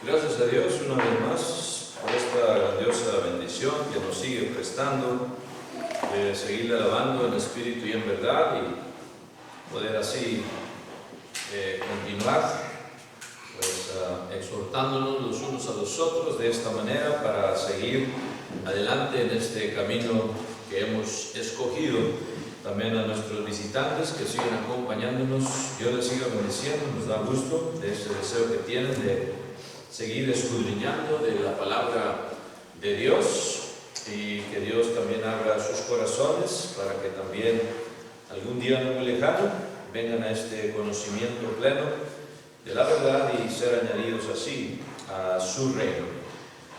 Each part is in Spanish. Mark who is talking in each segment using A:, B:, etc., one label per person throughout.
A: Gracias a Dios una vez más por esta grandiosa bendición que nos sigue prestando, de seguirle alabando en espíritu y en verdad y poder así continuar pues, exhortándonos los unos a los otros de esta manera para seguir adelante en este camino que hemos escogido. También a nuestros visitantes que siguen acompañándonos, Dios les siga bendiciendo, nos da gusto de ese deseo que tienen de seguir escudriñando de la palabra de Dios y que Dios también abra sus corazones para que también algún día no muy lejano vengan a este conocimiento pleno de la verdad y ser añadidos así a su reino.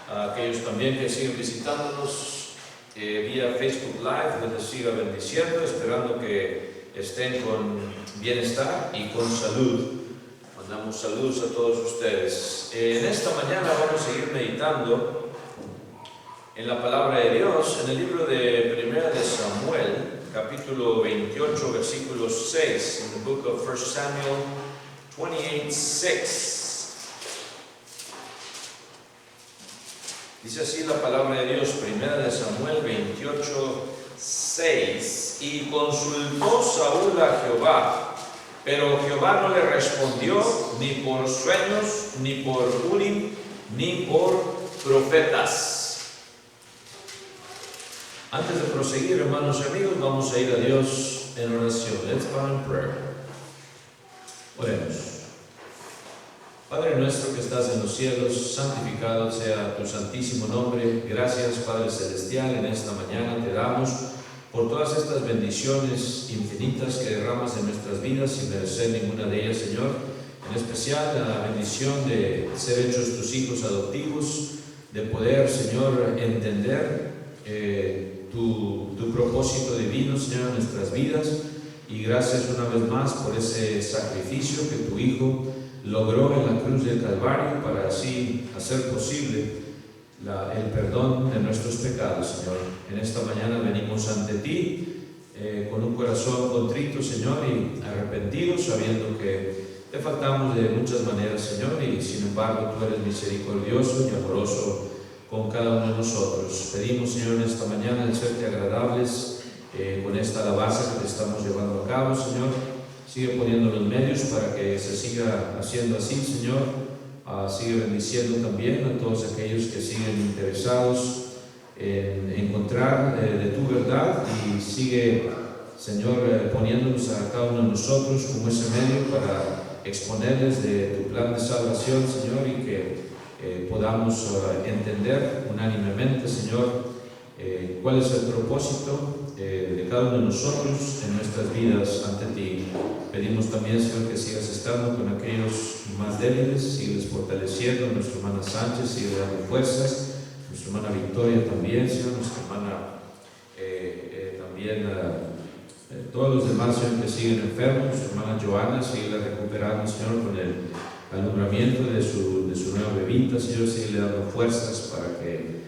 A: A aquellos también que siguen visitándonos vía Facebook Live, Dios les siga bendiciendo, esperando que estén con bienestar y con salud. Mandamos saludos a todos ustedes. En esta mañana vamos a seguir meditando en la palabra de Dios, en el libro de Primera de Samuel, capítulo 28, versículo 6, in the book of 1 Samuel 28:6. Dice así la palabra de Dios, Primera de Samuel 28:6. Y consultó Saúl a Jehová, pero Jehová no le respondió ni por sueños, ni por Urim, ni por profetas. Antes de proseguir, hermanos y amigos, vamos a ir a Dios en oración. Let's bow in prayer. Oremos. Padre nuestro que estás en los cielos, santificado sea tu santísimo nombre. Gracias, Padre Celestial, en esta mañana te damos por todas estas bendiciones infinitas que derramas en nuestras vidas sin merecer ninguna de ellas, Señor. En especial la bendición de ser hechos tus hijos adoptivos, de poder, Señor, entender tu propósito divino, Señor, en nuestras vidas. Y gracias una vez más por ese sacrificio que tu Hijo logró en la cruz del Calvario para así hacer posible el perdón de nuestros pecados, Señor. En esta mañana venimos ante ti con un corazón contrito, Señor, y arrepentido, sabiendo que te faltamos de muchas maneras, Señor, y sin embargo tú eres misericordioso y amoroso con cada uno de nosotros. Pedimos, Señor, en esta mañana el serte agradables con esta alabanza que te estamos llevando a cabo, Señor. Sigue poniendo los medios para que se siga haciendo así, Señor. Sigue bendiciendo también a todos aquellos que siguen interesados en encontrar de tu verdad, y sigue, Señor, poniéndonos a cada uno de nosotros como ese medio para exponerles de tu plan de salvación, Señor, y que podamos entender unánimemente, Señor, cuál es el propósito de cada uno de nosotros en nuestras vidas ante ti. Pedimos también, Señor, que sigas estando con aquellos más débiles, sigues fortaleciendo a nuestra hermana Sánchez, sigue dando fuerzas, nuestra hermana Victoria también, Señor, nuestra hermana todos los demás, Señor, que siguen enfermos, nuestra hermana Joana, sigue recuperando, Señor, con el alumbramiento de su nueva bebita, Señor, sigue dando fuerzas para que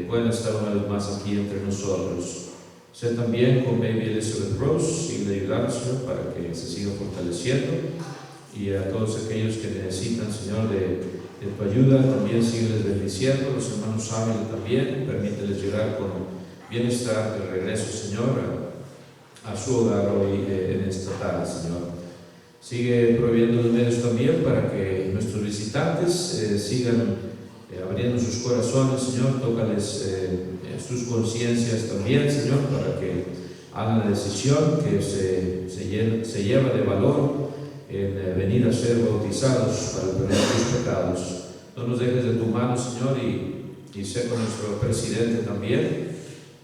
A: puedan estar una vez más aquí entre nosotros. Sé también con Baby Elizabeth Rose, sigue ayudando, Señor, para que se siga fortaleciendo, y a todos aquellos que necesitan, Señor, de tu ayuda, también sígueles bendiciendo. Los hermanos Ávila también, permíteles llegar con bienestar de regreso, Señor, a su hogar hoy en esta tarde, Señor. Sigue proveyendo los medios también para que nuestros visitantes sigan abriendo sus corazones, Señor. Tócales sus conciencias también, Señor, para que hagan la decisión que se lleva de valor en venir a ser bautizados para el perdón de sus pecados. No nos dejes de tu mano, Señor, y sé con nuestro presidente también,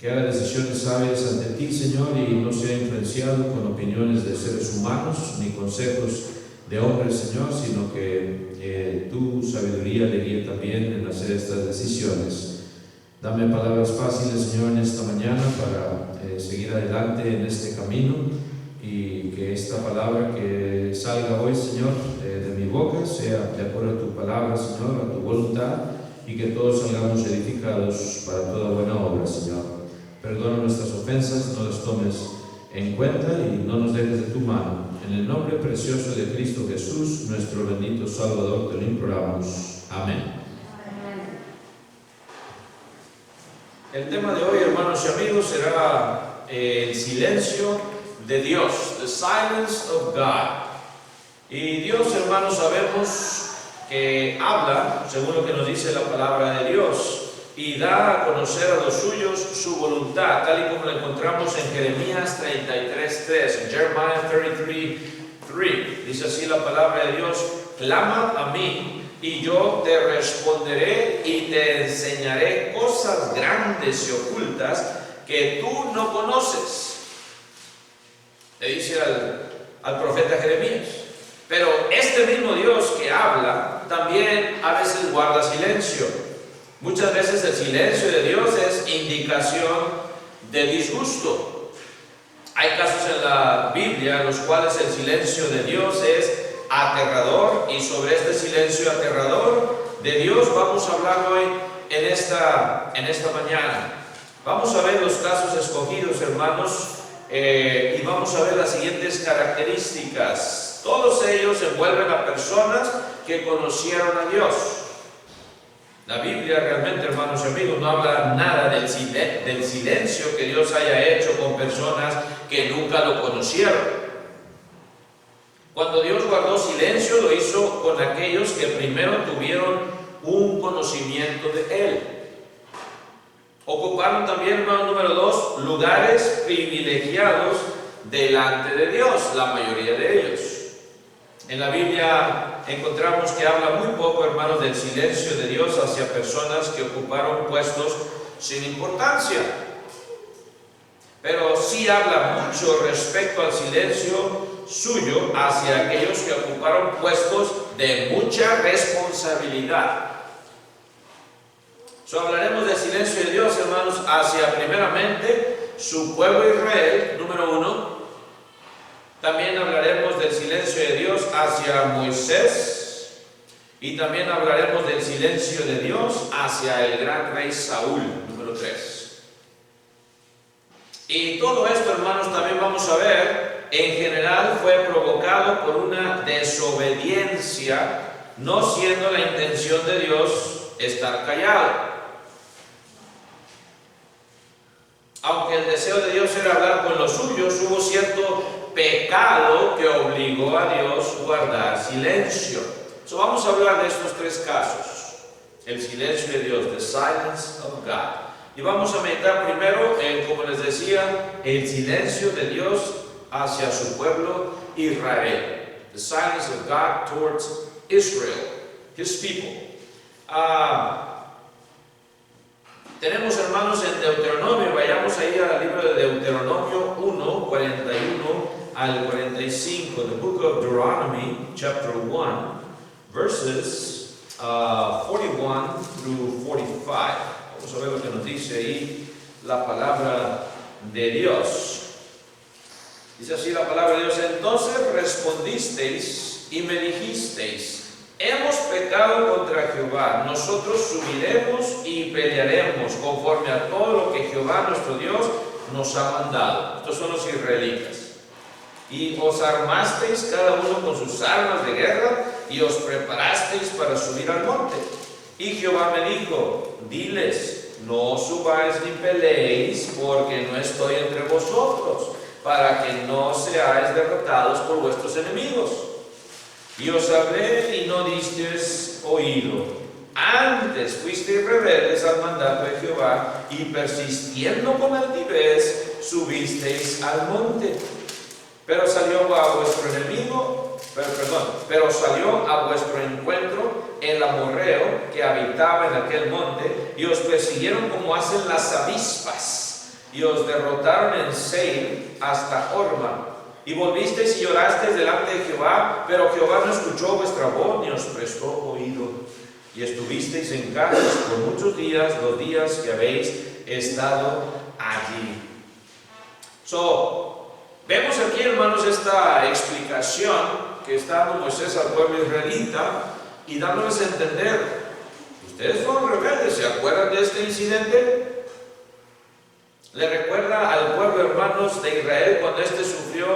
A: que haga decisiones sabias ante ti, Señor, y no sea influenciado con opiniones de seres humanos ni consejos de hombres, Señor, sino que tu sabiduría le guíe también en hacer estas decisiones. Dame palabras fáciles, Señor, en esta mañana para seguir adelante en este camino, y que esta palabra que salga hoy, Señor, de mi boca sea de acuerdo a tu palabra, Señor, a tu voluntad, y que todos salgamos edificados para toda buena obra, Señor. Perdona nuestras ofensas, no las tomes en cuenta y no nos dejes de tu mano. En el nombre precioso de Cristo Jesús, nuestro bendito Salvador, te lo imploramos. Amén. El tema de hoy, hermanos y amigos, será el silencio de Dios, the silence of God. Y Dios, hermanos, sabemos que habla, según lo que nos dice la palabra de Dios, y da a conocer a los suyos su voluntad, tal y como lo encontramos en Jeremías 33:3, Jeremiah 33:3. Dice así la palabra de Dios: clama a mí, y yo te responderé y te enseñaré cosas grandes y ocultas que tú no conoces. Le dice al profeta Jeremías. Pero este mismo Dios que habla también a veces guarda silencio. Muchas veces el silencio de Dios es indicación de disgusto. Hay casos en la Biblia en los cuales el silencio de Dios es aterrador, y sobre este silencio aterrador de Dios vamos a hablar hoy en esta mañana. Vamos a ver los casos escogidos, hermanos, y vamos a ver las siguientes características. Todos ellos envuelven a personas que conocieron a Dios. La Biblia realmente, hermanos y amigos, no habla nada del silencio que Dios haya hecho con personas que nunca lo conocieron. Cuando Dios guardó silencio, lo hizo con aquellos que primero tuvieron un conocimiento de Él. Ocuparon también, hermano número 2, lugares privilegiados delante de Dios, la mayoría de ellos. En la Biblia encontramos que habla muy poco, hermanos, del silencio de Dios hacia personas que ocuparon puestos sin importancia. Pero sí habla mucho respecto al silencio suyo hacia aquellos que ocuparon puestos de mucha responsabilidad. Hablaremos del silencio de Dios, hermanos, hacia primeramente su pueblo Israel, número 1. También hablaremos del silencio de Dios hacia Moisés, y también hablaremos del silencio de Dios hacia el gran rey Saúl, número 3. Y todo esto, hermanos, también vamos a ver, en general fue provocado por una desobediencia, no siendo la intención de Dios estar callado. Aunque el deseo de Dios era hablar con los suyos, hubo cierto pecado que obligó a Dios a guardar silencio. Vamos a hablar de estos 3 casos. El silencio de Dios, the silence of God. Y vamos a meditar primero en, como les decía, el silencio de Dios hacia su pueblo Israel. The silence of God towards Israel, His people. Tenemos, hermanos, en Deuteronomio, vayamos ahí al libro de Deuteronomio 1, 41 al 45, the book of Deuteronomy, chapter 1, verses 41 through 45. Vamos a ver lo que nos dice ahí la palabra de Dios. Dice así la palabra de Dios: entonces respondisteis y me dijisteis: hemos pecado contra Jehová, nosotros subiremos y pelearemos conforme a todo lo que Jehová nuestro Dios nos ha mandado. Estos son los israelitas. Y os armasteis cada uno con sus armas de guerra y os preparasteis para subir al monte. Y Jehová me dijo: diles, no subáis ni peleéis, porque no estoy entre vosotros, para que no seáis derrotados por vuestros enemigos. Y os hablé y no disteis oído. Antes fuisteis rebeldes al mandato de Jehová, y persistiendo con altivez subisteis al monte. Pero salió a vuestro encuentro el amorreo que habitaba en aquel monte, y os persiguieron como hacen las avispas, y os derrotaron en Seir hasta Horma. Y volvisteis y llorasteis delante de Jehová, pero Jehová no escuchó vuestra voz ni os prestó oído. Y estuvisteis en casas por muchos días, los días que habéis estado allí. Vemos aquí, hermanos, esta explicación que está dando Moisés al pueblo israelita y dándoles a entender: ustedes fueron rebeldes. ¿Se acuerdan de este incidente? Le recuerda al pueblo, hermanos, de Israel cuando éste sufrió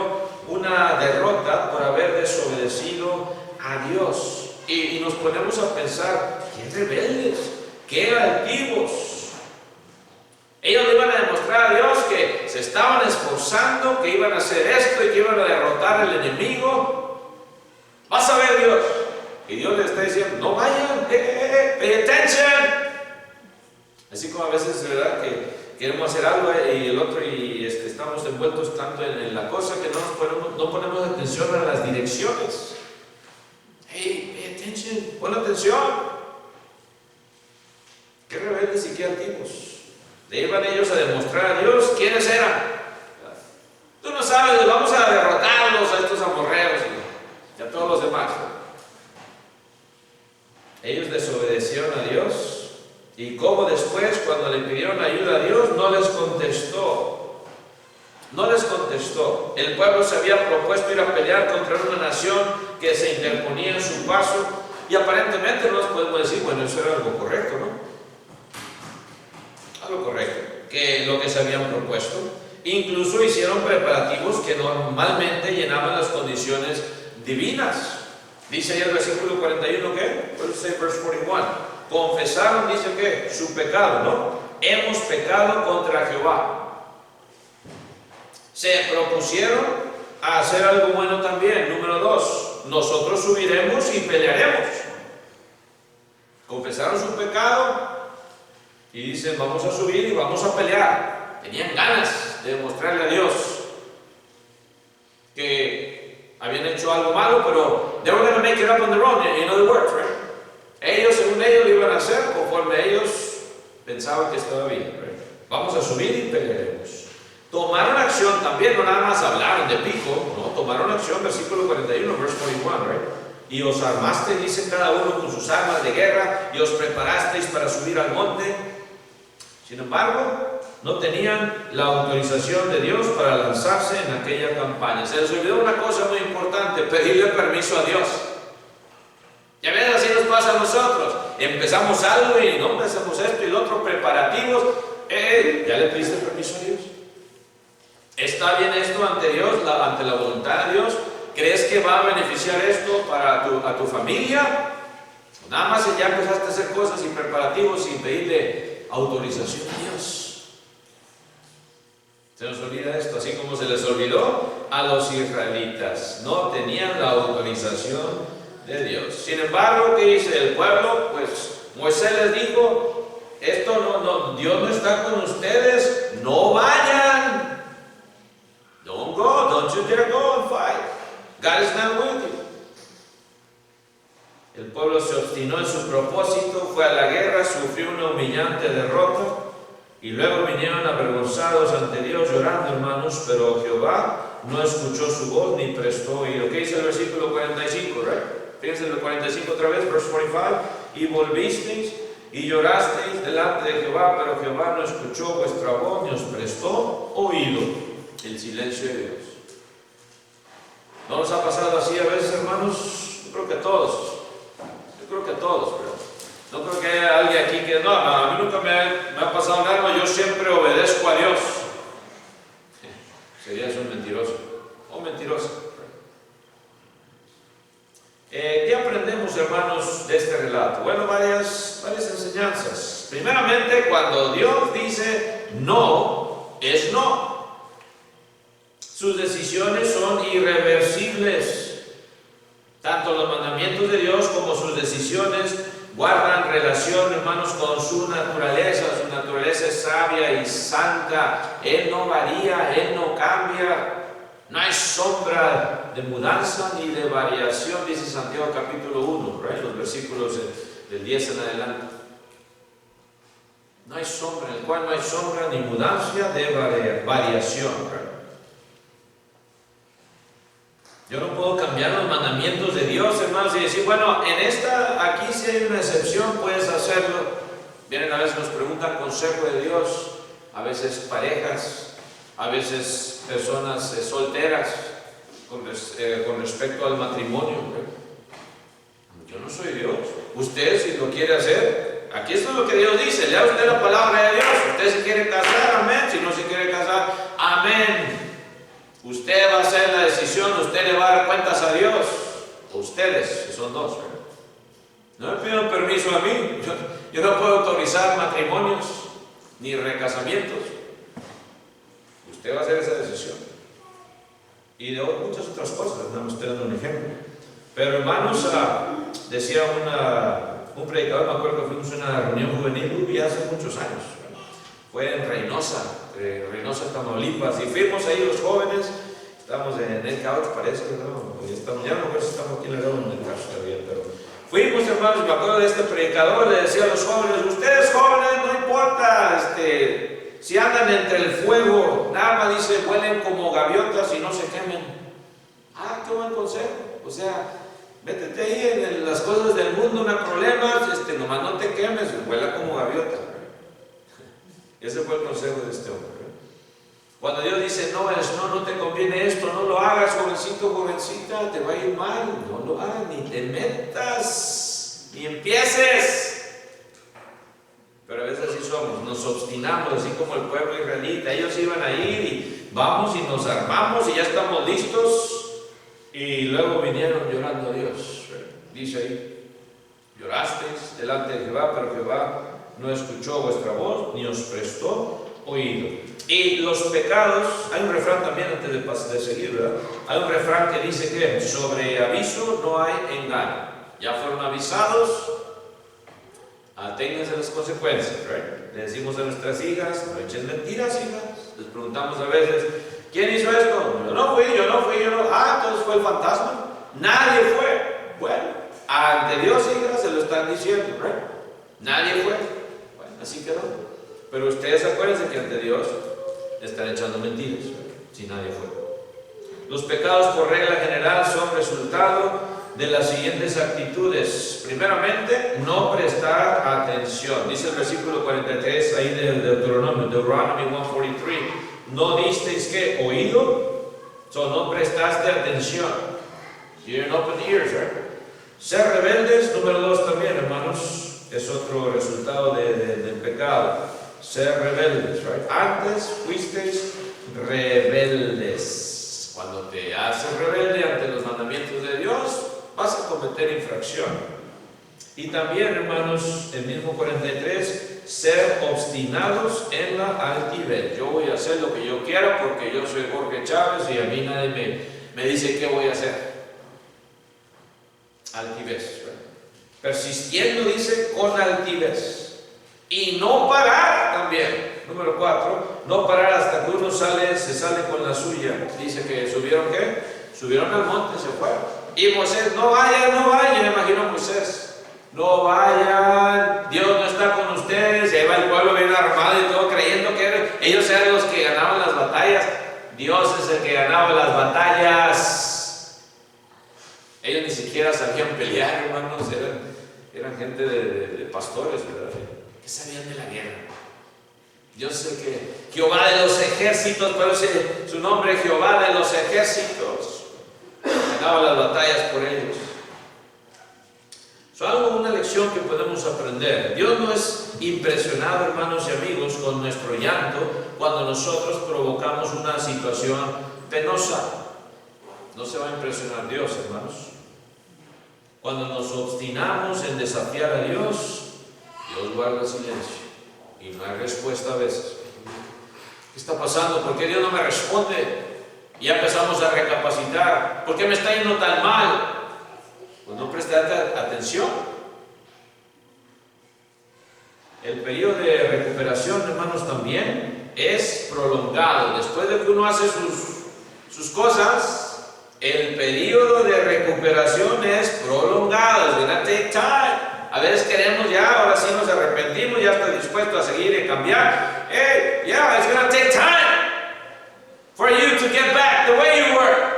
A: una derrota por haber desobedecido a Dios. Y nos ponemos a pensar: qué rebeldes, qué altivos. Ellos le iban a demostrar a Dios que se estaban esforzando, que iban a hacer esto y que iban a derrotar al enemigo. Vas a ver, Dios. Y Dios le está diciendo, no vayan, pay attention. Así como a veces, ¿verdad?, que queremos hacer algo y el otro estamos envueltos tanto en la cosa que no ponemos atención a las direcciones. Hey, pay attention, pon atención. Qué rebeldes y qué altivos. Le iban ellos a demostrar a Dios quiénes eran. Tú no sabes, vamos a derrotarlos a estos amorreos y a todos los demás. Ellos desobedecieron a Dios. Y como después, cuando le pidieron ayuda a Dios, no les contestó. No les contestó. El pueblo se había propuesto ir a pelear contra una nación que se interponía en su paso. Y aparentemente no nos podemos decir, bueno, eso era algo correcto, ¿no? Algo correcto, que lo que se habían propuesto. Incluso hicieron preparativos que normalmente llenaban las condiciones divinas. Dice ahí el versículo 41, ¿qué? Verse 41. Confesaron, dice que su pecado, ¿no? Hemos pecado contra Jehová. Se propusieron a hacer algo bueno también. Número 2, nosotros subiremos y pelearemos. Confesaron su pecado y dicen, vamos a subir y vamos a pelear. Tenían ganas de demostrarle a Dios que habían hecho algo malo, pero they were going to make it up on their own, in other words, right? Ellos, según ellos, lo iban a hacer conforme ellos pensaban que estaba bien, right? Vamos a subir y pelearemos. Tomaron acción también, no nada más hablaron de pico, no, tomaron acción, versículo 41, verse 41, right? Y os armaste, dice, cada uno con sus armas de guerra, y os preparasteis para subir al monte. Sin embargo, no tenían la autorización de Dios para lanzarse en aquella campaña. Se les olvidó una cosa muy importante, pedirle permiso a Dios. Ya ves, así nos pasa a nosotros. Empezamos algo y no hacemos esto y lo otro, preparativos. ¿Ya le pediste permiso a Dios? ¿Está bien esto ante Dios, ante la voluntad de Dios? ¿Crees que va a beneficiar esto a tu familia? Nada más ya empezaste a hacer cosas y preparativos sin pedirle autorización a Dios. Se nos olvida esto, así como se les olvidó a los israelitas. No tenían la autorización de Dios. Sin embargo, ¿qué dice el pueblo? Pues Moisés les dijo, Dios no está con ustedes, no vayan. Don't go, don't you dare go and fight. God is not with you. El pueblo se obstinó en su propósito, fue a la guerra, sufrió una humillante derrota y luego vinieron avergonzados ante Dios llorando, hermanos, pero Jehová no escuchó su voz ni prestó oído. ¿Qué dice el versículo 45? Right? Fíjense en el 45 otra vez, verse 45. Y volvisteis y llorasteis delante de Jehová, pero Jehová no escuchó vuestra voz ni os prestó oído. El silencio de Dios. ¿No nos ha pasado así a veces, hermanos? Yo creo que todos. Pero no creo que haya alguien aquí que no, a mí nunca me ha pasado nada, yo siempre obedezco a Dios. Serías un mentiroso o mentirosa. ¿Qué aprendemos, hermanos, de este relato? Bueno, varias enseñanzas. Primeramente, cuando Dios dice no, es no. Sus decisiones son irreversibles. Tanto los mandamientos de Dios como sus decisiones guardan relación, hermanos, con su naturaleza. Su naturaleza es sabia y santa. Él no varía, Él no cambia. No hay sombra de mudanza ni de variación, dice Santiago capítulo 1, right? Los versículos del 10 en adelante. No hay sombra, en el cual no hay sombra ni mudanza de variación. Right? Yo no puedo cambiar los mandamientos de Dios, hermanos, y decir, bueno, aquí si hay una excepción, puedes hacerlo. Vienen a veces, nos preguntan consejo de Dios, a veces parejas, a veces personas solteras, con respecto al matrimonio. Yo no soy Dios. Usted, si lo quiere hacer, aquí esto es lo que Dios dice, lea usted la palabra de Dios. Usted se quiere casar, amén. Si no se quiere casar, amén. Usted va a hacer la decisión, usted le va a dar cuentas a Dios, o ustedes, que son dos. No me pidan permiso a mí, yo no puedo autorizar matrimonios. ni recasamientos. Usted va a hacer esa decisión. Y de muchas otras cosas, estamos dando un ejemplo. Pero hermanos, decía un predicador, me acuerdo que fuimos a una reunión juvenil y hace muchos años. Fue en Reynosa, Tamaulipas, y fuimos ahí los jóvenes. Estamos en el couch, parece, ¿no? Ya no sé si estamos aquí en el couch todavía, pero fuimos, hermanos, me acuerdo de este predicador, le decía a los jóvenes, ustedes jóvenes, no importa, si andan entre el fuego, nada más dice, vuelen como gaviotas y no se quemen. Qué buen consejo. O sea, métete ahí en las cosas del mundo, no hay problemas, nomás no te quemes, vuela como gaviota. Ese fue el consejo de este hombre. Cuando Dios dice, no te conviene esto, no lo hagas, jovencito, jovencita, te va a ir mal, no lo hagas, ni te metas, ni empieces. Pero a veces así somos, nos obstinamos, así como el pueblo israelita. Ellos iban a ir y vamos y nos armamos y ya estamos listos. Y luego vinieron llorando a Dios. Dice ahí, llorasteis delante de Jehová, pero Jehová no escuchó vuestra voz, ni os prestó oído. Y los pecados, hay un refrán también antes de seguir, ¿verdad? Hay un refrán que dice que sobre aviso no hay engaño. Ya fueron avisados, aténganse a las consecuencias, ¿right? Le decimos a nuestras hijas, no echen mentiras, hijas. Les preguntamos a veces, ¿quién hizo esto? Yo no fui. Entonces fue el fantasma. Nadie fue. Bueno, ante Dios, hijas, se lo están diciendo, ¿right? Nadie fue. Bueno, así quedó. Pero ustedes acuérdense que ante Dios están echando mentiras, si nadie fue. Los pecados por regla general son resultado de las siguientes actitudes. Primeramente, no prestar atención. Dice el versículo 43 ahí del Deuteronomy 143. ¿No disteis que oído? No prestaste atención. You didn't open ears, right? Ser rebeldes, número 2 también, hermanos, es otro resultado del pecado. Ser rebeldes, right? Antes fuisteis rebeldes. Cuando te haces rebelde ante los mandamientos de Dios, vas a cometer infracción. Y también, hermanos, el mismo 43, ser obstinados en la altivez. Yo voy a hacer lo que yo quiera porque yo soy Jorge Chávez y a mí nadie me dice qué voy a hacer. Altivez, right? Persistiendo, dice, con altivez. Y no parar también. Número 4, no parar hasta que uno se sale con la suya. Dice que subieron, ¿qué? Subieron al monte y se fueron. Y Moisés, no vayan, me imagino a Moisés. No vayan, Dios no está con ustedes. Y ahí va el pueblo bien armado y todo, creyendo que ellos eran los que ganaban las batallas. Dios es el que ganaba las batallas. Ellos ni siquiera sabían pelear, hermanos. Eran gente de pastores, ¿verdad? Que sabían de la guerra. Dios es el que, Jehová de los ejércitos, pero su nombre es Jehová de los ejércitos. Ganaba las batallas por ellos. Es una lección que podemos aprender. Dios no es impresionado, hermanos y amigos, con nuestro llanto cuando nosotros provocamos una situación penosa. No se va a impresionar Dios, hermanos. Cuando nos obstinamos en desafiar a Dios, Dios guarda silencio y no hay respuesta a veces. ¿Qué está pasando? ¿Por qué Dios no me responde? Y ya empezamos a recapacitar. ¿Por qué me está yendo tan mal? Pues no prestaste atención. El periodo de recuperación, hermanos, también es prolongado. Después de que uno hace sus cosas, el periodo de recuperación es prolongado. It's gonna take time. A veces queremos ya, ahora sí nos arrepentimos, ya estoy dispuesto a seguir y cambiar. Hey, yeah, it's gonna take time for you to get back the way you were.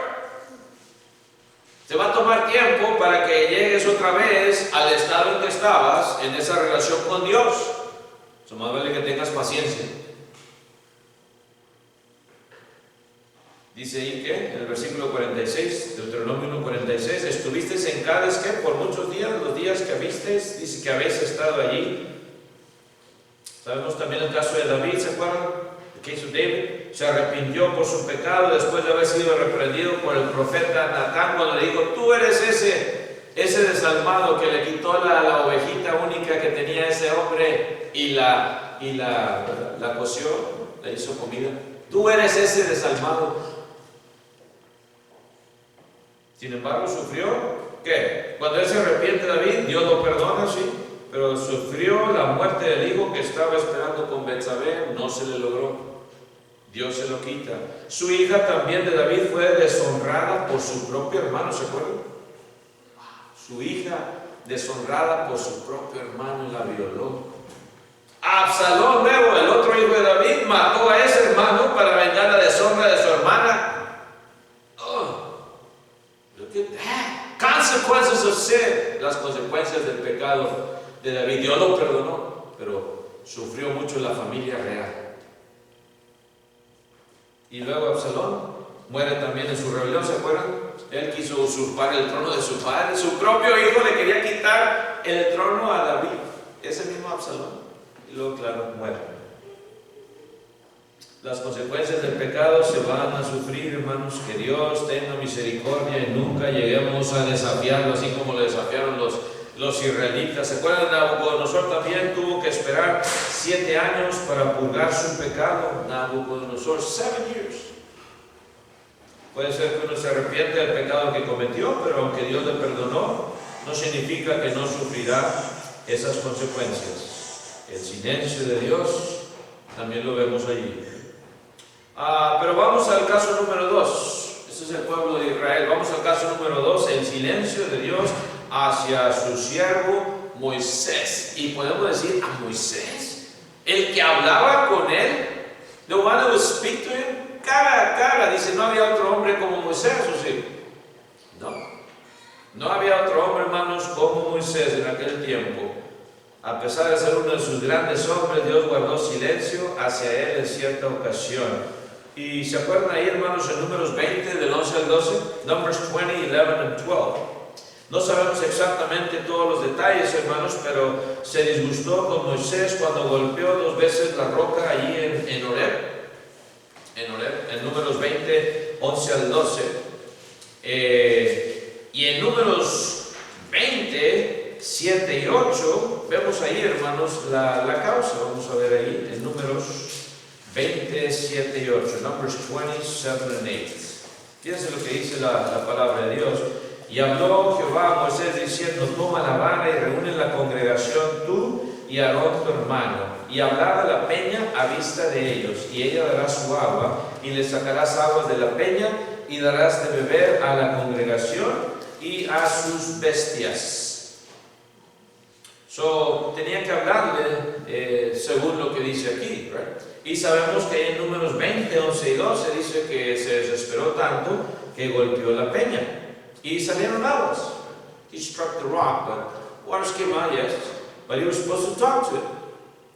A: Te va a tomar tiempo para que llegues otra vez al estado en que estabas, en esa relación con Dios. Más vale que tengas paciencia. Dice ahí que en el versículo 46, Deuteronomio 1:46, estuvisteis en Cades que por muchos días, los días que visteis, dice que habéis estado allí. Sabemos también el caso de David, ¿se acuerdan? El caso de David, se arrepintió por su pecado después de haber sido reprendido por el profeta Natán cuando le dijo, tú eres ese desalmado que le quitó la ovejita única que tenía ese hombre y la la coció, le hizo comida. Tú eres ese desalmado. Sin embargo, sufrió, ¿qué? Cuando él se arrepiente, David, Dios lo perdona, sí, pero sufrió la muerte del hijo que estaba esperando con Betsabé, no se le logró. Dios se lo quita. Su hija también de David fue deshonrada por su propio hermano, ¿se acuerdan? Su hija deshonrada por su propio hermano y la violó. Absalón, luego, el otro hijo de David, mató a ese hermano para vengar la deshonra de su hermana. Oh, look at that. Consequences of sin. Las consecuencias del pecado de David. Dios lo perdonó, pero sufrió mucho la familia real. Y luego Absalón muere también en su rebelión, ¿se acuerdan? Él quiso usurpar el trono de su padre. Su propio hijo le quería quitar el trono a David. Ese mismo Absalón. Y luego, claro, muere. Las consecuencias del pecado se van a sufrir, hermanos. Que Dios tenga misericordia y nunca lleguemos a desafiarlo, así como le desafiaron los israelitas. ¿Se acuerdan? Nabucodonosor también tuvo que esperar 7 años para purgar su pecado. Nabucodonosor, 7 years. Puede ser que uno se arrepiente del pecado que cometió, pero aunque Dios le perdonó, no significa que no sufrirá esas consecuencias. El silencio de Dios también lo vemos allí. Pero vamos al caso número 2. Este es el pueblo de Israel. Vamos al caso número 2, el silencio de Dios hacia su siervo Moisés. Y podemos decir a Moisés, el que hablaba con él, the one who would speak to him, cara a cara. Dice, no había otro hombre como Moisés, ¿o sí? No había otro hombre, hermanos, como Moisés en aquel tiempo. A pesar de ser uno de sus grandes hombres, Dios guardó silencio hacia él en cierta ocasión. Y se acuerdan ahí, hermanos, en Números 20, del 11 al 12, Numbers 20, 11 and 12. No sabemos exactamente todos los detalles, hermanos, pero se disgustó con Moisés cuando golpeó 2 veces la roca allí en Horeb. En Números 20, 11 al 12. Y en Números 20, 7 y 8, vemos ahí, hermanos, la causa. Vamos a ver ahí, en Números 20, 7 y 8. Numbers 20, 7 and 8. Fíjense lo que dice la palabra de Dios. Y habló Jehová a Moisés diciendo, toma la vara y reúne la congregación tú y Aarón tu hermano, y hablad a la peña a vista de ellos, y ella dará su agua, y le sacarás aguas de la peña, y darás de beber a la congregación y a sus bestias. Tenía que hablarle según lo que dice aquí, right? Y sabemos que en Números 20, 11 y 12 dice que se desesperó tanto que golpeó la peña. Y salieron aguas. He struck the rock, but waters came out, yes. But he was supposed to talk to it.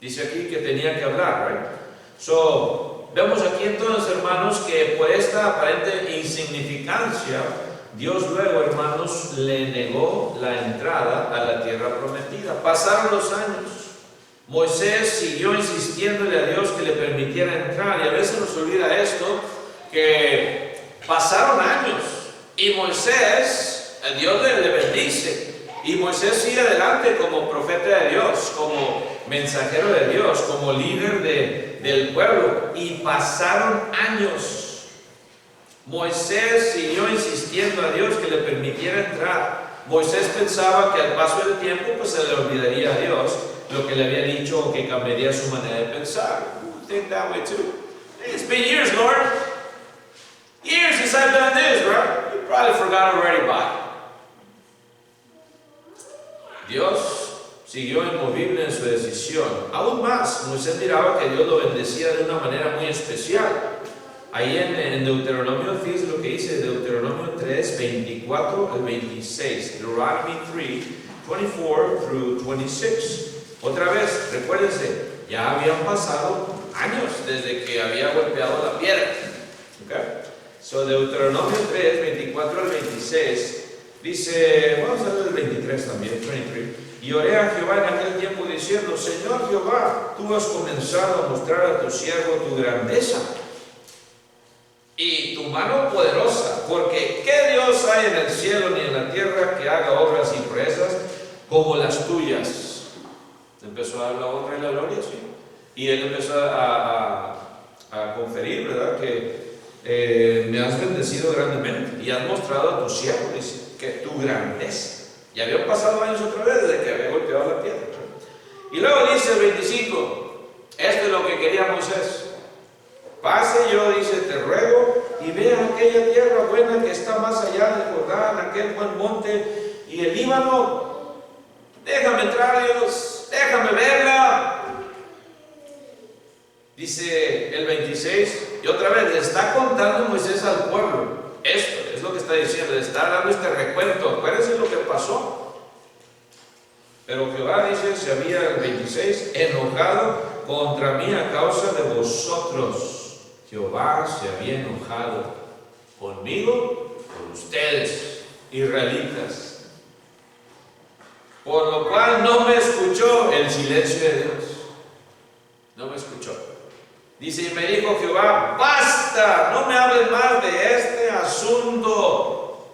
A: Dice aquí que tenía que hablar, right? Vemos aquí entonces, hermanos, que por esta aparente insignificancia, Dios luego, hermanos, le negó la entrada a la tierra prometida. Pasaron los años. Moisés siguió insistiéndole a Dios que le permitiera entrar. Y a veces nos olvida esto, que pasaron años. Y Moisés, Dios le bendice. Y Moisés sigue adelante como profeta de Dios, como mensajero de Dios, como líder del pueblo. Y pasaron años. Moisés siguió insistiendo a Dios que le permitiera entrar. Moisés pensaba que al paso del tiempo pues se le olvidaría a Dios lo que le había dicho o que cambiaría su manera de pensar. I think that way too. It's been years, Lord. Years since I've done this, right? You probably forgot already about it. Dios siguió inmovible en su decisión. Aún más, Moisés miraba que Dios lo bendecía de una manera muy especial. Ahí en Deuteronomio, fíjense lo que dice Deuteronomio 3, 24 al 26. Deuteronomy 3, 24 through 26. Otra vez, recuérdense, ya habían pasado años desde que había golpeado la piedra. Okay? Deuteronomio 3, 24 al 26. Dice, vamos a ver el 23 también, 23. Y oré a Jehová en aquel tiempo diciendo, Señor Jehová, tú has comenzado a mostrar a tu siervo tu grandeza y tu mano poderosa, porque ¿qué Dios hay en el cielo ni en la tierra que haga obras y proezas como las tuyas? Empezó a dar la honra y la gloria, sí. Y él empezó a conferir, ¿verdad? Que me has bendecido grandemente y has mostrado a tu siervo, dice, que tu grandeza. Y habían pasado años otra vez desde que había golpeado la piedra. Y luego dice el 25, esto es lo que quería Moisés. Pase yo, dice, te ruego, y vea aquella tierra buena que está más allá del Jordán, aquel buen monte y el Líbano. Déjame entrar, Dios, déjame verla. Dice el 26, y otra vez le está contando Moisés al pueblo. Esto es lo que está diciendo, le está dando este recuento. Acuérdense lo que pasó. Pero Jehová, dice, se había, el 26, enojado contra mí a causa de vosotros. Jehová se había enojado conmigo, con ustedes, israelitas. Por lo cual no me escuchó el silencio de Dios. No me escuchó. Dice, y me dijo Jehová, basta, no me hables más de este asunto.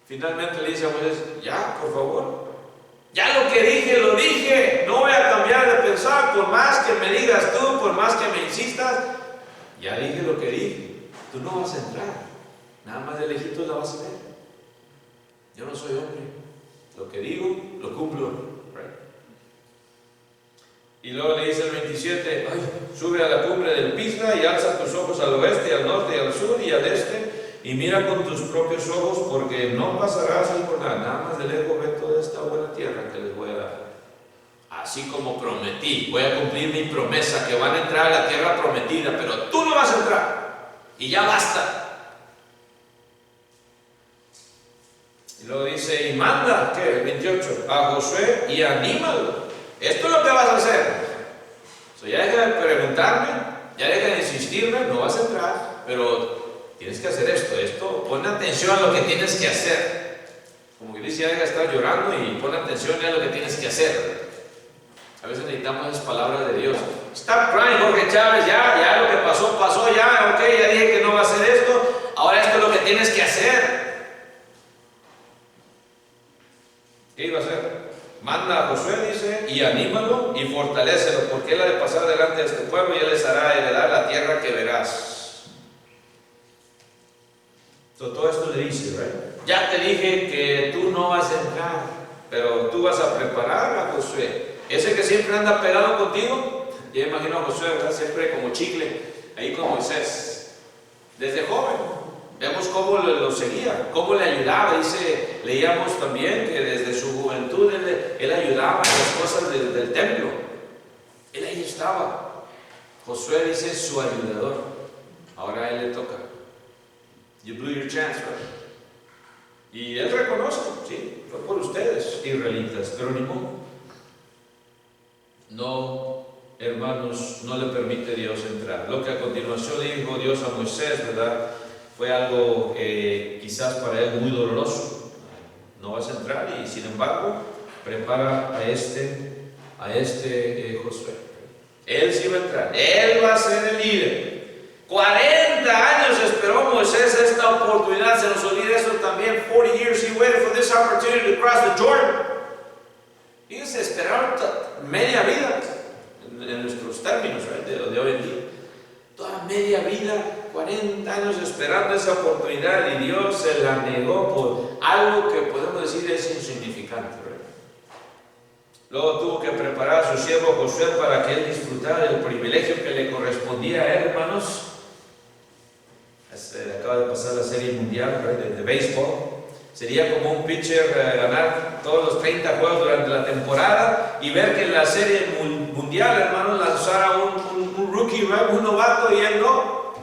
A: Finalmente le dice a Moisés, ya, por favor. Ya lo que dije, lo dije. No voy a cambiar de pensar, por más que me digas tú, por más que me insistas. Ya dije lo que dije. Tú no vas a entrar. Nada más de lejitos la vas a ver. Yo no soy hombre. Lo que digo, lo cumplo. Y luego le dice el 27, sube a la cumbre del Pisga y alza tus ojos al oeste, al norte, al sur y al este, y mira con tus propios ojos, porque no pasarás el Jordán. Nada más de lejos ve toda esta buena tierra que les voy a dar. Así como prometí, voy a cumplir mi promesa, que van a entrar a la tierra prometida, pero tú no vas a entrar. Y ya basta. Y luego dice, y manda, ¿qué? El 28, a Josué y anímalo. Esto es lo que vas a hacer. Ya deja de preguntarme, ya deja de insistirme, no vas a entrar, pero tienes que hacer esto, pon atención a lo que tienes que hacer. Como que dice, ya deja de estar llorando y pon atención a lo que tienes que hacer. A veces necesitamos esas palabras de Dios. Stop crying, Jorge Chávez, ya lo que pasó, ya, ok, ya dije que no va a hacer esto, ahora esto es lo que tienes que hacer. ¿Qué iba a hacer? Manda a Josué, dice, y anímalo y fortalécelo, porque él ha de pasar delante de este pueblo y él les hará heredar la tierra que verás. Todo esto le dice, ¿right? Ya te dije que tú no vas a entrar, pero tú vas a preparar a Josué. Ese que siempre anda pegado contigo, yo imagino a Josué, ¿verdad? Siempre como chicle, ahí con Moisés, desde joven. Vemos cómo lo seguía, cómo le ayudaba. Dice, leíamos también que desde su juventud él ayudaba en las cosas del templo. Él ahí estaba. Josué dice, su ayudador. Ahora a él le toca. You blew your chance, right? Y él reconoce, sí, fue por ustedes, israelitas, pero ni modo. No, hermanos, no le permite Dios entrar. Lo que a continuación le dijo Dios a Moisés, ¿verdad? Fue algo quizás para él muy doloroso. No vas a entrar y sin embargo prepara a este Josué. Él sí va a entrar, él va a ser el líder. 40 años esperó Moisés esta oportunidad, se nos olvida eso también. 40 years he waited for this opportunity to cross the Jordan. Fíjense, esperaron media vida en nuestros términos, ¿right? de hoy en día. Toda media vida, 40 años esperando esa oportunidad y Dios se la negó por algo que podemos decir es insignificante, ¿verdad? Luego tuvo que preparar a su siervo Josué para que él disfrutara del privilegio que le correspondía a él, hermanos. Acaba de pasar la serie mundial, ¿right? de béisbol. Sería como un pitcher ganar todos los 30 juegos durante la temporada y ver que en la serie mundial, hermanos, lanzara un rookie, ¿right? Un novato y él no.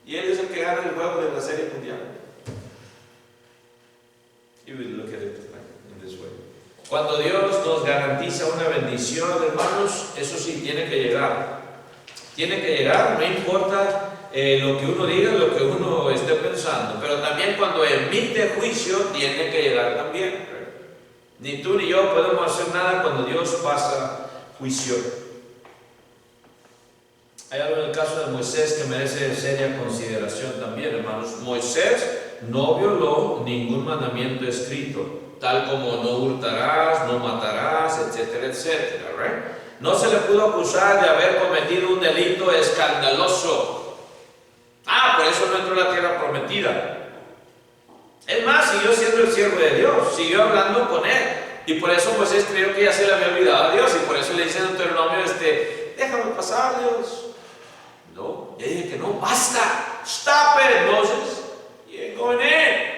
A: Y él es el que gana el juego de la serie mundial. You will look at it in this way. Cuando Dios nos garantiza una bendición, hermanos, eso sí tiene que llegar. Tiene que llegar, no importa lo que uno diga, lo que uno esté pensando, pero también cuando emite juicio tiene que llegar también. Ni tú ni yo podemos hacer nada cuando Dios pasa juicio. Hay algo en el caso de Moisés que merece seria consideración también, hermanos. Moisés no violó ningún mandamiento escrito, tal como no hurtarás, no matarás, etcétera, etcétera, ¿right? No se le pudo acusar de haber cometido un delito escandaloso. Por eso no entró a la tierra prometida. Es más, siguió siendo el siervo de Dios, siguió hablando con él. Y por eso Moisés creyó que ya se le había olvidado a Dios. Y por eso le dice en Deuteronomio, déjame pasar, Dios. No, ya dije que no, basta. Stop it, Moses. You ain't going in.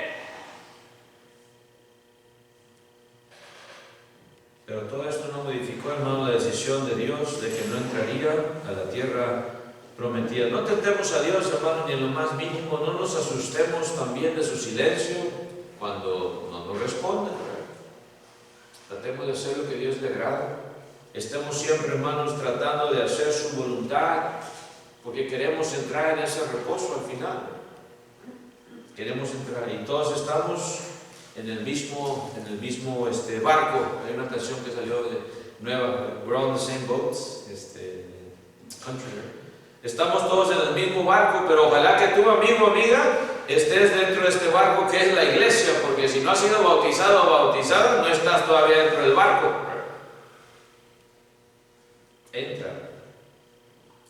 A: Pero todo esto no modificó, hermano, la decisión de Dios de que no entraría a la tierra prometida. No tentemos a Dios, hermano, ni en lo más mínimo. No nos asustemos también de su silencio cuando no nos responda. Tratemos de hacer lo que Dios le agrada. Estemos siempre, hermanos, tratando de hacer su voluntad, porque queremos entrar en ese reposo al final. Queremos entrar y todos estamos en el mismo barco. Hay una canción que salió de nueva, We're all in the same boat, country. Estamos todos en el mismo barco, pero ojalá que tú, amigo, amiga, estés dentro de este barco que es la iglesia, porque si no has sido bautizado o bautizada, no estás todavía dentro del barco. Entra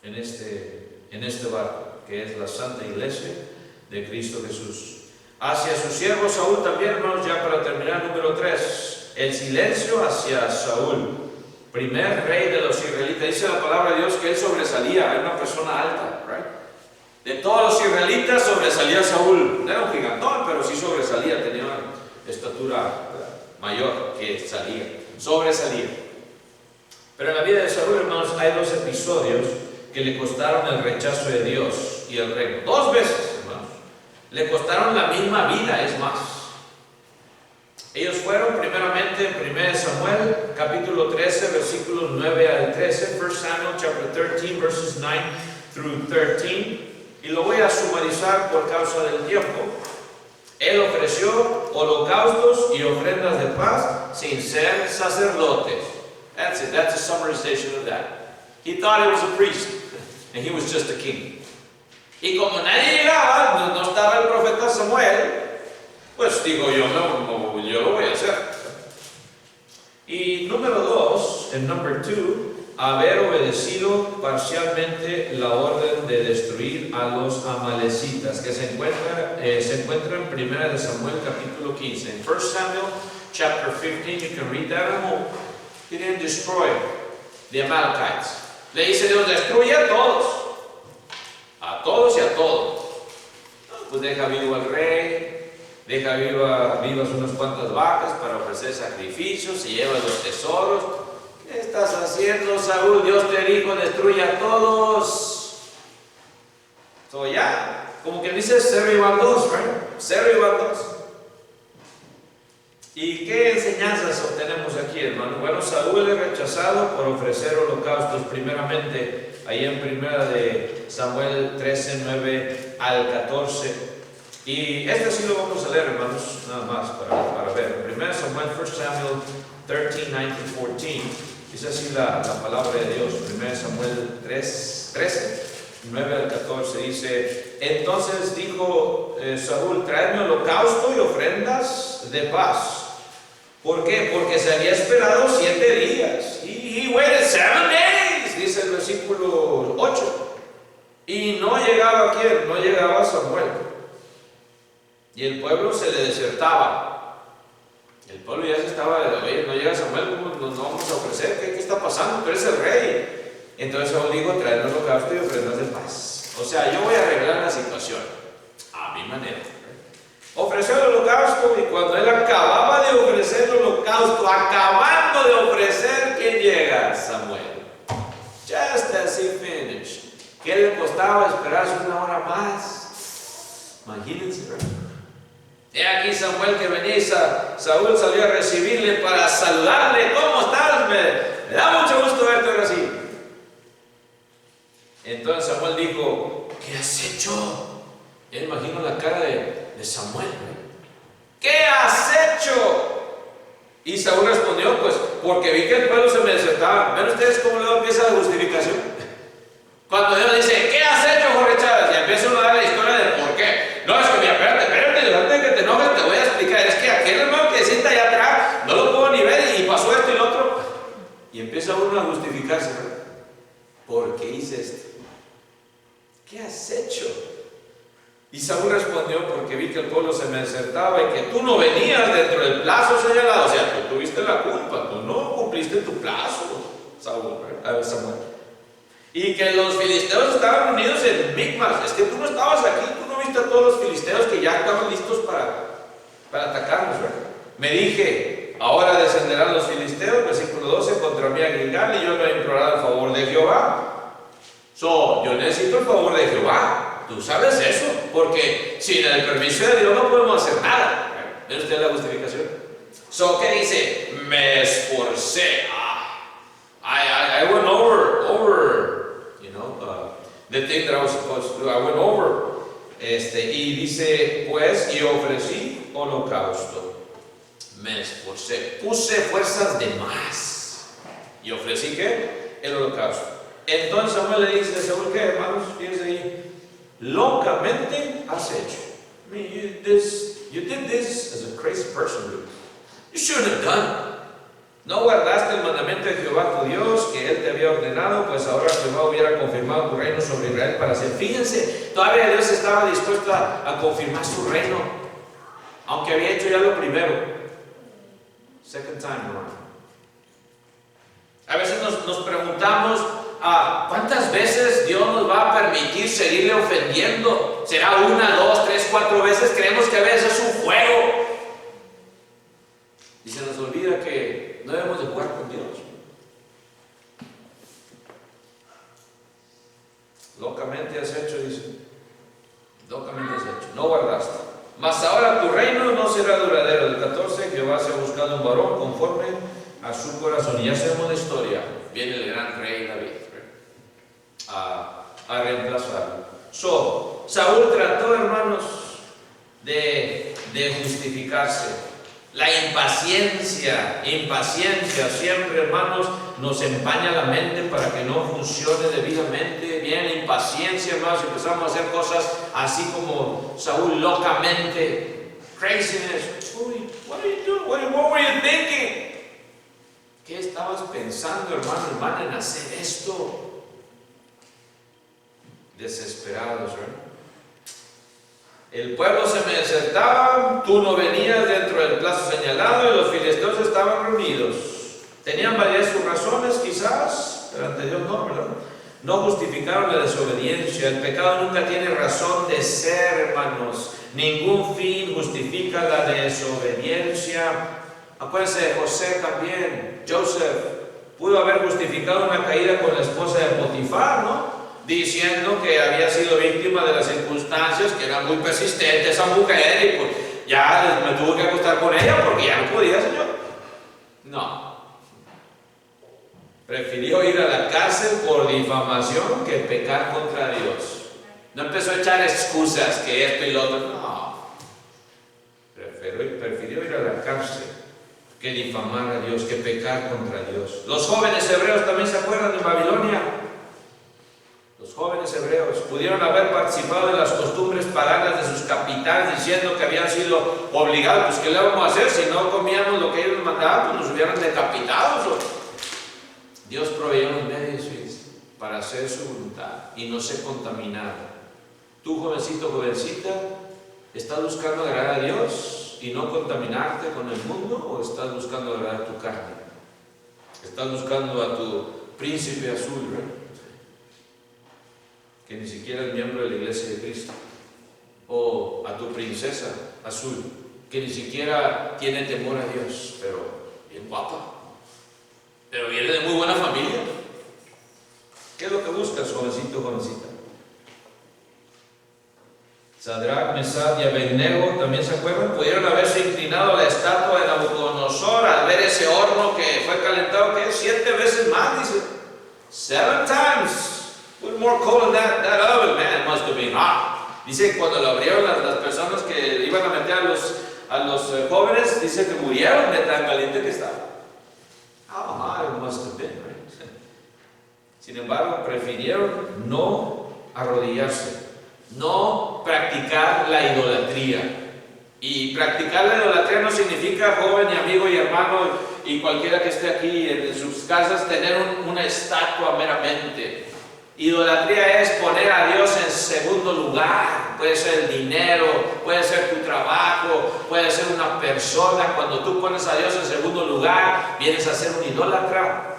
A: en este barco, que es la Santa Iglesia de Cristo Jesús. Hacia su siervo Saúl también, hermanos, ya para terminar, número 3, el silencio hacia Saúl, primer rey de los israelitas. Dice la palabra de Dios que él sobresalía, era una persona alta, right? De todos los israelitas sobresalía Saúl. No era un gigantón, pero sí sobresalía, tenía una estatura mayor que sobresalía. Pero en la vida de Saúl, hermanos, hay 2 episodios que le costaron el rechazo de Dios y el reino. 2 veces. Le costaron la misma vida, es más. Ellos fueron primeramente en 1 Samuel, capítulo 13, versículos 9 al 13, 1 Samuel, chapter 13, verses 9 through 13, y lo voy a sumarizar por causa del tiempo. Él ofreció holocaustos y ofrendas de paz sin ser sacerdote. That's it, that's a summarization of that. He thought he was a priest, and he was just a king. Y como nadie llegaba, no estaba el profeta Samuel, pues digo yo lo voy a hacer. Y número 2, en number 2, haber obedecido parcialmente la orden de destruir a los amalecitas, que se encuentra en 1 Samuel capítulo 15. En 1 Samuel chapter 15, you can read that at home. He didn't destroy the Amalekites. Le dice Dios, destruye a todos. A todos y a todos. Pues deja vivo al rey, deja vivas unas cuantas vacas para ofrecer sacrificios, se lleva los tesoros. ¿Qué estás haciendo, Saúl? Dios te dijo, destruye a todos. So ya, como que dice 0 y van 2, right? 0 y van 2. ¿Y qué enseñanzas obtenemos aquí, hermano? Bueno, Saúl es rechazado por ofrecer holocaustos primeramente ahí en 1 Samuel 13, 9 al 14. Y sí lo vamos a leer, hermanos, nada más para ver. 1 Samuel, 1 Samuel 13, 9 to 14. Dice así la palabra de Dios. 1 Samuel 13, 9 al 14. Dice, entonces dijo Saúl, traedme holocausto y ofrendas de paz. ¿Por qué? Porque se había esperado 7 días. He waited 7 days, dice el versículo 8. Y no llegaba ¿quién? No llegaba Samuel. Y el pueblo se le desertaba. El pueblo ya se estaba, oye, no llega Samuel, ¿cómo nos vamos a ofrecer? ¿Qué está pasando? Tú eres el rey. Entonces Saúl dijo, traer holocausto y ofrendas de paz. O sea, yo voy a arreglar la situación a mi manera. Ofreció el holocausto y cuando él acababa de ofrecer el holocausto, acabando de ofrecer, ¿quién llega? Samuel. Just as he finished. ¿Qué le costaba esperarse 1 hora más? Imagínense, ¿verdad? He aquí Samuel que venía y Saúl salió a recibirle para saludarle. ¿Cómo estás? Me da mucho gusto verte ahora sí. Entonces Samuel dijo, ¿qué has hecho? Yo imagino la cara de Samuel. ¿Qué has hecho? Y Saúl respondió, pues, porque vi que el pueblo se me desertaba. ¿Ven ustedes cómo luego empieza la justificación? Cuando Dios dice, ¿qué has hecho, Jorge Chávez? Y empieza uno a dar la historia de por qué. No, es que mira, espérate, antes de que te enojes te voy a explicar. Es que aquel hermano que sienta allá atrás, no lo puedo ni ver y pasó esto y lo otro. Y empieza uno a justificarse, ¿verdad? ¿Por qué hice esto? ¿Qué has hecho? Y Saúl respondió: porque vi que el pueblo se me desertaba y que tú no venías dentro del plazo señalado. O sea, tú tuviste la culpa, tú no cumpliste tu plazo, Samuel. Y que los filisteos estaban unidos en Micmas. Es que tú no estabas aquí, tú no viste a todos los filisteos que ya estaban listos para atacarnos, ¿verdad? Me dije: ahora descenderán los filisteos, versículo 12, contra mí a Gilgal, y yo no he implorado el favor de Jehová. Yo necesito el favor de Jehová. Tú sabes eso, porque sin el permiso de Dios no podemos hacer nada. ¿Ven ustedes la justificación? ¿Qué dice? Me esforcé. I went over, the thing that I was supposed to do. I went over. Y dice, pues, y ofrecí holocausto. Me esforcé. Puse fuerzas de más. ¿Y ofrecí qué? El holocausto. Entonces Samuel le dice: Saúl, ¿qué, hermanos? Fíjense ahí. Locamente has hecho. I mean, you did this as a crazy person, dude. You shouldn't have done. No guardaste el mandamiento de Jehová tu Dios, que Él te había ordenado, pues ahora Jehová hubiera confirmado tu reino sobre Israel para siempre. Fíjense, todavía Dios estaba dispuesto a confirmar su reino, aunque había hecho ya lo primero. Second time around. A veces nos preguntamos: ¿cuántas veces Dios nos va a permitir seguirle ofendiendo? ¿Será 1, 2, 3, 4 veces? Creemos que a veces es un juego. Y se nos olvida que no debemos de jugar con Dios. Locamente has hecho, dice. Locamente has hecho. No guardaste. Mas ahora tu reino no será duradero. Del 14, Jehová se ha buscado un varón conforme a su corazón. Y ya sabemos la historia. Viene el gran rey David a reemplazarlo. Saúl trató, hermanos, de justificarse. La impaciencia siempre, hermanos, nos empaña la mente para que no funcione debidamente. Viene la impaciencia, hermanos, y empezamos a hacer cosas así como Saúl, locamente. Craziness. What are you doing? What were you thinking? ¿Qué estabas pensando, hermana, en hacer esto? Desesperados, ¿verdad? El pueblo se me desertaba, tú no venías dentro del plazo señalado y los filisteos estaban reunidos. Tenían varias sus razones, quizás, pero ante Dios no, ¿verdad? No justificaron la desobediencia. El pecado nunca tiene razón de ser, hermanos. Ningún fin justifica la desobediencia. Acuérdense de José también. Joseph pudo haber justificado una caída con la esposa de Potifar, ¿no? Diciendo que había sido víctima de las circunstancias, que era muy persistente esa mujer y pues ya me tuvo que acostar con ella porque ya no podía, Señor. No. Prefirió ir a la cárcel por difamación que pecar contra Dios. No empezó a echar excusas que esto y lo otro. No. Prefirió ir a la cárcel que difamar a Dios, que pecar contra Dios. Los jóvenes hebreos también se acuerdan de Babilonia. Los jóvenes hebreos pudieron haber participado de las costumbres paganas de sus capitanes, diciendo que habían sido obligados. Pues ¿qué le vamos a hacer? Si no comíamos lo que ellos nos mandaban, pues nos hubieran decapitado. Dios proveyó los medios para hacer su voluntad y no se contaminaron. Tú, jovencito, jovencita, ¿estás buscando agradar a Dios y no contaminarte con el mundo, o estás buscando agradar a tu carne? ¿Estás buscando a tu príncipe azul, ¿verdad? Que ni siquiera es miembro de la iglesia de Cristo, o a tu princesa azul, que ni siquiera tiene temor a Dios, pero bien guapa, pero viene de muy buena familia? ¿Qué es lo que buscas, jovencito, jovencita? Sadrach, Mesach y Abednego, ¿también se acuerdan? Pudieron haberse inclinado a la estatua de Nabucodonosor al ver ese horno que fue calentado, que es 7 veces más, dice. 7 times. Put more coal in that oven, man. It must have been hot. Dice que cuando lo abrieron las personas que iban a meter a los jóvenes, dice que murieron de tan caliente que estaba. How hot it must have been, right? Sin embargo, prefirieron no arrodillarse, no practicar la idolatría. Y practicar la idolatría no significa, joven y amigo y hermano y cualquiera que esté aquí en sus casas, tener una estatua meramente. Idolatría es poner a Dios en segundo lugar. Puede ser el dinero, puede ser tu trabajo, puede ser una persona. Cuando tú pones a Dios en segundo lugar, vienes a ser un idólatra.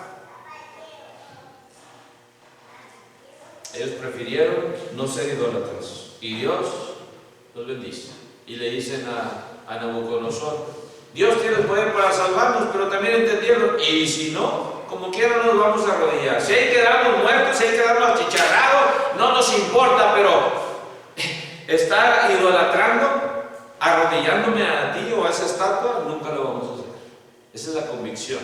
A: Ellos prefirieron no ser idólatras. Y Dios los bendice. Y le dicen a Nabucodonosor: Dios tiene el poder para salvarnos, pero también entendieron, y si no, como quiera nos vamos a arrodillar. Si hay que darnos muertos, si hay que darnos achicharrados, no nos importa, pero estar idolatrando, arrodillándome a ti o a esa estatua, nunca lo vamos a hacer. Esa es la convicción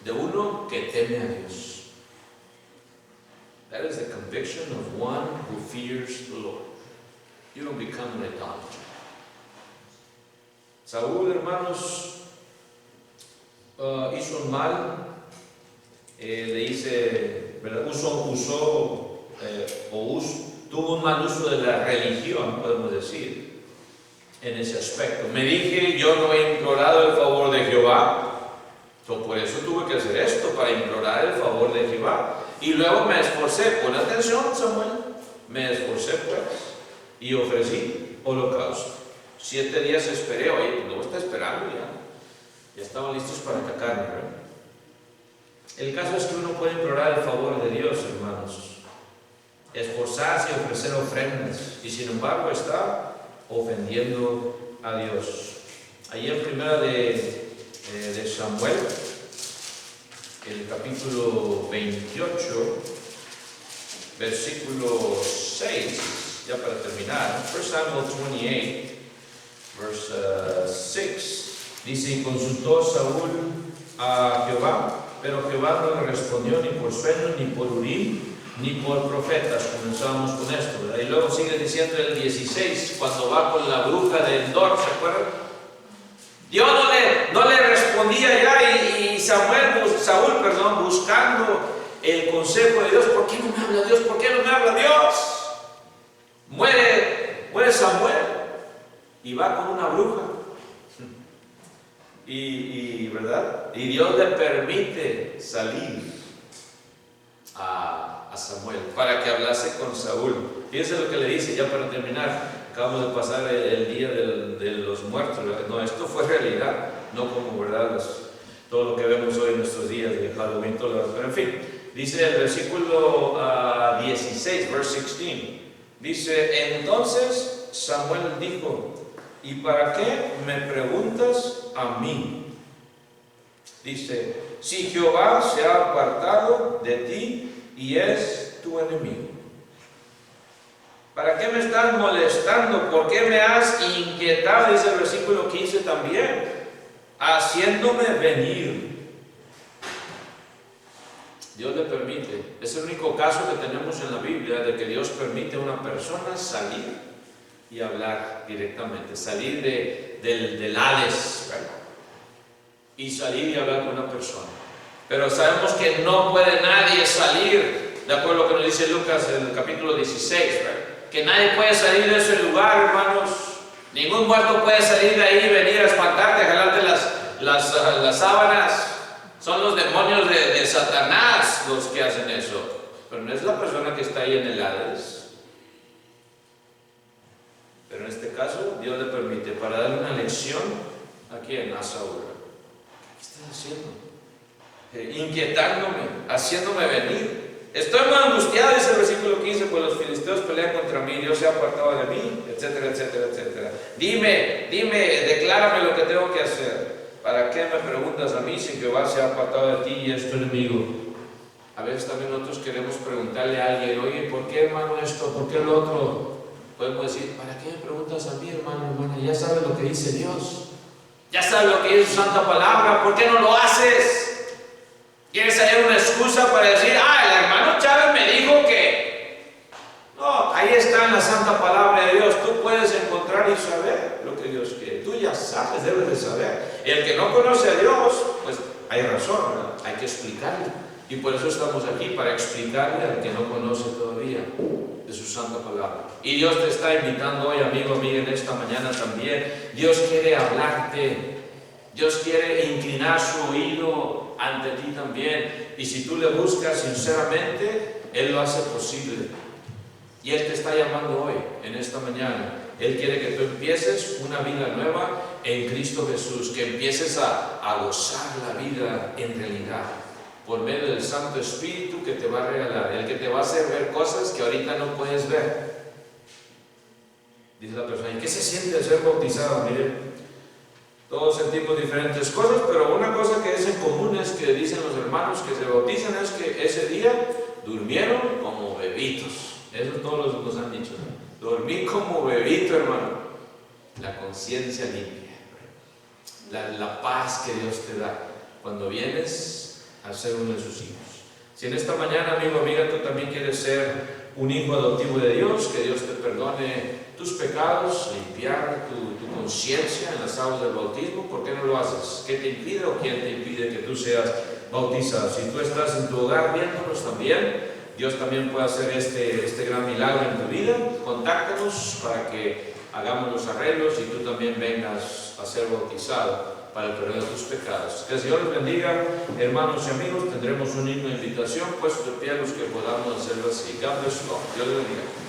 A: de uno que teme a Dios. That is the conviction of one who fears the Lord. You don't become an idolater. Saúl, hermanos, hizo un mal, le dice, ¿verdad? Tuvo un mal uso de la religión, podemos decir, en ese aspecto. Me dije, yo no he implorado el favor de Jehová, por eso tuve que hacer esto, para implorar el favor de Jehová. Y luego me esforcé, pon atención, Samuel, me esforcé pues, y ofrecí holocausto. 7 días esperé, oye, pues luego está esperando ya estaban listos para atacarme, ¿verdad? El caso es que uno puede implorar el favor de Dios, hermanos, esforzarse y ofrecer ofrendas, y sin embargo está ofendiendo a Dios. Allí en primera de Samuel, el capítulo 28, versículo 6, ya para terminar, 1 Samuel 28, verse 6, dice: y consultó Saúl a Jehová, pero Jehová no le respondió ni por sueño, ni por Urim, ni por profetas. Comenzamos con esto, ¿verdad? Y luego sigue diciendo el 16, cuando va con la bruja de Endor, ¿se acuerdan? Dios no le respondía ya, y Saúl, buscando el consejo de Dios. ¿Por qué no me habla Dios? ¿Por qué no me habla Dios? Muere Samuel y va con una bruja. ¿Verdad? Y Dios le permite salir a Samuel para que hablase con Saúl. Fíjense lo que le dice, ya para terminar. Acabamos de pasar el día de los muertos, ¿verdad? No, esto fue realidad, no como, ¿verdad? Todo lo que vemos hoy en nuestros días de Halloween, pero en fin, dice el versículo 16, verse 16, dice: entonces Samuel dijo: ¿y para qué me preguntas a mí? Dice: si Jehová se ha apartado de ti y es tu enemigo. ¿Para qué me estás molestando? ¿Por qué me has inquietado? Dice el versículo 15 también, haciéndome venir. Dios le permite. Es el único caso que tenemos en la Biblia de que Dios permite a una persona salir y hablar directamente, salir del Hades, ¿verdad? Y salir y hablar con una persona. Pero sabemos que no puede nadie salir, de acuerdo a lo que nos dice Lucas en el capítulo 16, ¿verdad? Que nadie puede salir de ese lugar, hermanos. Ningún muerto puede salir de ahí y venir a espantarte, a jalarte las sábanas. Son los demonios de Satanás los que hacen eso. Pero no es la persona que está ahí en el Hades. Pero en este caso, Dios le permite para darle una lección a quién, a Saúl. ¿Qué estás haciendo? Inquietándome, haciéndome venir. Estoy muy angustiado, dice el versículo 15, pues los filisteos pelean contra mí, Dios se ha apartado de mí, etcétera, etcétera, etcétera. Dime, declárame lo que tengo que hacer. ¿Para qué me preguntas a mí si Jehová se ha apartado de ti y es tu enemigo? A veces también nosotros queremos preguntarle a alguien: oye, ¿por qué, hermano, esto? ¿Por qué lo otro? Podemos decir: ¿para qué me preguntas a mí, hermano, hermana? Ya sabes lo que dice Dios, ya sabes lo que dice su santa palabra, ¿por qué no lo haces? ¿Quieres hallar una excusa para decir: el hermano Chávez me dijo que? No, ahí está en la santa palabra de Dios. Tú puedes encontrar y saber lo que Dios quiere. Tú ya sabes, debes de saber. El que no conoce a Dios, pues hay razón, ¿verdad? Hay que explicarle. Y por eso estamos aquí, para explicarle al que no conoce todavía de su santa palabra. Y Dios te está invitando hoy, amigo, amiga, en esta mañana también. Dios quiere hablarte. Dios quiere inclinar su oído ante ti también. Y si tú le buscas sinceramente, Él lo hace posible. Y Él te está llamando hoy, en esta mañana. Él quiere que tú empieces una vida nueva en Cristo Jesús, que empieces a gozar la vida en realidad, por medio del Santo Espíritu que te va a regalar, el que te va a hacer ver cosas que ahorita no puedes ver. Dice la persona, ¿y qué se siente ser bautizado? Miren, todos sentimos diferentes cosas, pero una cosa que es en común es que dicen los hermanos que se bautizan es que ese día durmieron como bebitos. Eso todos nos han dicho, ¿no? Dormí como bebito, hermano. La conciencia limpia, la paz que Dios te da cuando vienes a ser uno de sus hijos. Si en esta mañana, amigo, amiga, tú también quieres ser un hijo adoptivo de Dios, que Dios te perdone tus pecados, limpiar tu conciencia en las aguas del bautismo, ¿por qué no lo haces? ¿Qué te impide o quién te impide que tú seas bautizado? Si tú estás en tu hogar viéndonos también, Dios también puede hacer este gran milagro en tu vida. Contáctanos para que hagamos los arreglos y tú también vengas a ser bautizado para el perdón de tus pecados. Que el Señor les bendiga, hermanos y amigos. Tendremos un himno de invitación, puesto de pie a los que podamos hacerlo así. God bless you all. Dios les bendiga.